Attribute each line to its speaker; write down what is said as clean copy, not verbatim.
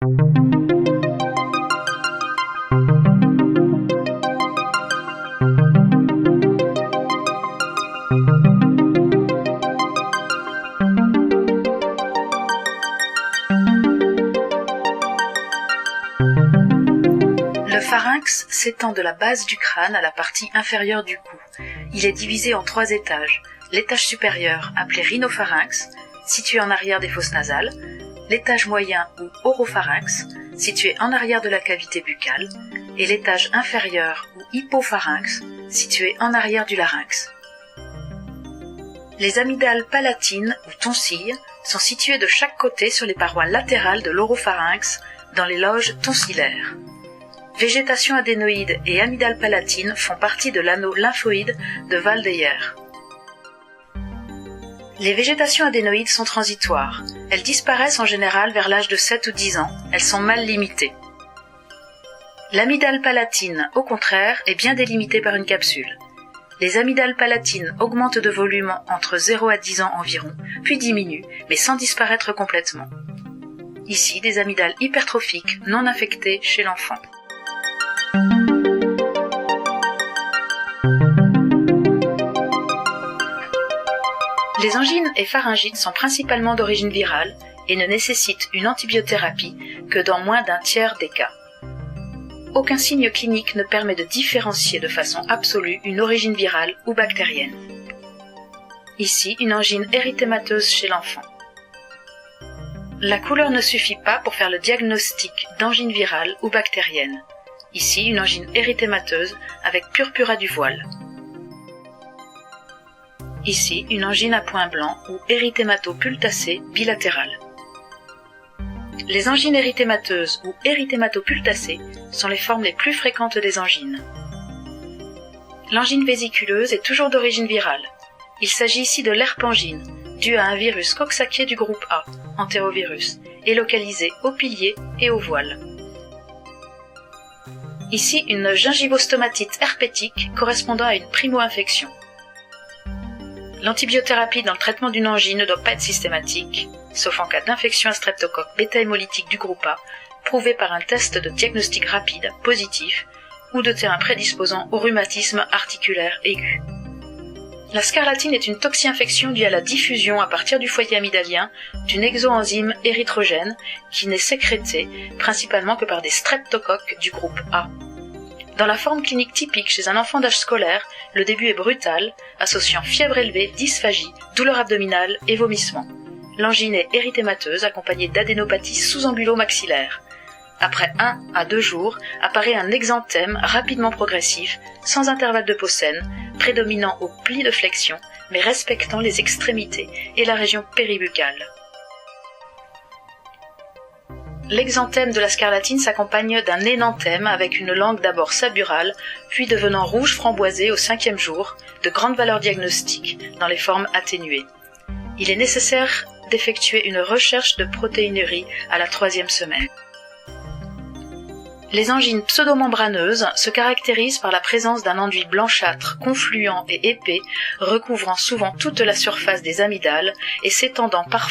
Speaker 1: Le pharynx s'étend de la base du crâne à la partie inférieure du cou. Il est divisé en 3 étages. L'étage supérieur, appelé rhinopharynx, situé en arrière des fosses nasales, l'étage moyen ou oropharynx, situé en arrière de la cavité buccale, et l'étage inférieur ou hypopharynx, situé en arrière du larynx. Les amygdales palatines ou tonsilles sont situées de chaque côté sur les parois latérales de l'oropharynx, dans les loges tonsillaires. Végétation adénoïde et amygdale palatine font partie de l'anneau lymphoïde de Waldeyer. Les végétations adénoïdes sont transitoires. Elles disparaissent en général vers l'âge de 7 ou 10 ans. Elles sont mal limitées. L'amygdale palatine, au contraire, est bien délimitée par une capsule. Les amygdales palatines augmentent de volume entre 0 à 10 ans environ, puis diminuent, mais sans disparaître complètement. Ici, des amygdales hypertrophiques non infectées chez l'enfant. Les angines et pharyngites sont principalement d'origine virale et ne nécessitent une antibiothérapie que dans moins d'un tiers des cas. Aucun signe clinique ne permet de différencier de façon absolue une origine virale ou bactérienne. Ici, une angine érythémateuse chez l'enfant. La couleur ne suffit pas pour faire le diagnostic d'angine virale ou bactérienne. Ici, une angine érythémateuse avec purpura du voile. Ici, une angine à point blanc ou érythémato-pultacée bilatérale. Les angines érythémateuses ou érythémato-pultacées sont les formes les plus fréquentes des angines. L'angine vésiculeuse est toujours d'origine virale. Il s'agit ici de l'herpangine, due à un virus coxsackie du groupe A, entérovirus, et localisé au pilier et au voile. Ici, une gingivostomatite herpétique correspondant à une primo-infection. L'antibiothérapie dans le traitement d'une angine ne doit pas être systématique, sauf en cas d'infection à streptocoque bêta-hémolytique du groupe A, prouvée par un test de diagnostic rapide, positif, ou de terrain prédisposant au rhumatisme articulaire aigu. La scarlatine est une toxi-infection due à la diffusion à partir du foyer amygdalien d'une exoenzyme érythrogène qui n'est sécrétée principalement que par des streptocoques du groupe A. Dans la forme clinique typique chez un enfant d'âge scolaire, le début est brutal, associant fièvre élevée, dysphagie, douleur abdominale et vomissement. L'angine est érythémateuse accompagnée d'adénopathie sous-ambulo-maxillaire. Après 1 à 2 jours, apparaît un exanthème rapidement progressif, sans intervalle de peau saine, prédominant au pli de flexion, mais respectant les extrémités et la région péribuccale. L'exanthème de la scarlatine s'accompagne d'un énanthème avec une langue d'abord saburale, puis devenant rouge framboisé au 5e jour, de grande valeur diagnostique dans les formes atténuées. Il est nécessaire d'effectuer une recherche de protéinurie à la 3e semaine. Les angines pseudomembraneuses se caractérisent par la présence d'un enduit blanchâtre, confluent et épais, recouvrant souvent toute la surface des amygdales et s'étendant parfois